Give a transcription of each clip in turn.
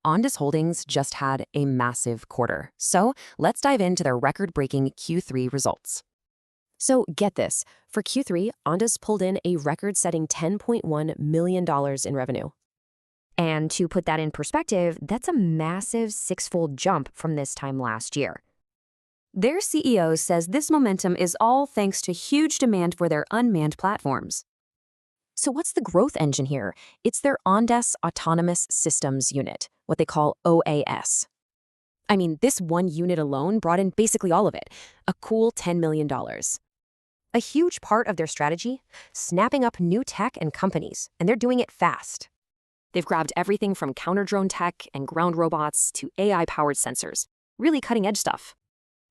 Ondas Holdings just had a massive quarter. So let's dive into their record-breaking Q3 results. So get this, for Q3, Ondas pulled in a record-setting $10.1 million in revenue. And to put that in perspective, that's a massive sixfold jump from this time last year. Their CEO says this momentum is all thanks to huge demand for their unmanned platforms. So what's the growth engine here? It's their Ondas Autonomous Systems unit, what they call OAS. I mean, this one unit alone brought in basically all of it, a cool $10 million. A huge part of their strategy, snapping up new tech and companies, and they're doing it fast. They've grabbed everything from counter-drone tech and ground robots to AI-powered sensors, really cutting-edge stuff.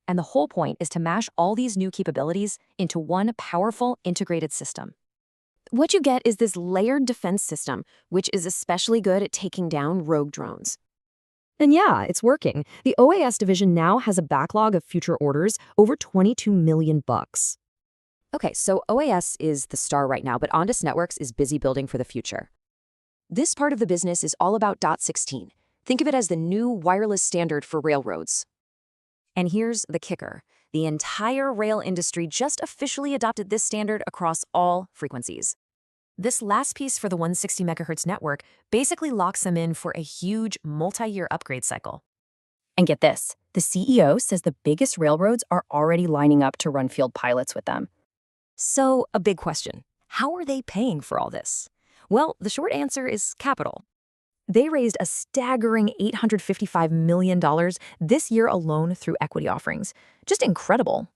And the whole point is to mash all these new capabilities into one powerful, integrated system. What you get is this layered defense system, which is especially good at taking down rogue drones. And yeah, it's working. The OAS division now has a backlog of future orders over $22 million. Okay, so OAS is the star right now, but Ondas Networks is busy building for the future. This part of the business is all about .16. Think of it as the new wireless standard for railroads. And here's the kicker. The entire rail industry just officially adopted this standard across all frequencies. This last piece for the 160 MHz network basically locks them in for a huge multi-year upgrade cycle. And get this, the CEO says the biggest railroads are already lining up to run field pilots with them. So, a big question. How are they paying for all this? Well, the short answer is capital. They raised a staggering $855 million this year alone through equity offerings. Just incredible.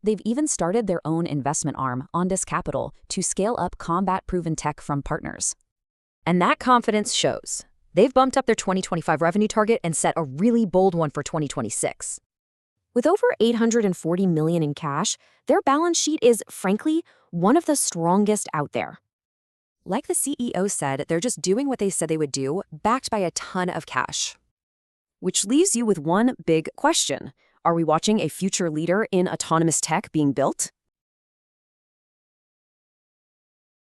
They've even started their own investment arm, Ondas Capital, to scale up combat-proven tech from partners. And that confidence shows. They've bumped up their 2025 revenue target and set a really bold one for 2026. With over $840 million in cash, their balance sheet is, frankly, one of the strongest out there. Like the CEO said, they're just doing what they said they would do, backed by a ton of cash. Which leaves you with one big question. Are we watching a future leader in autonomous tech being built?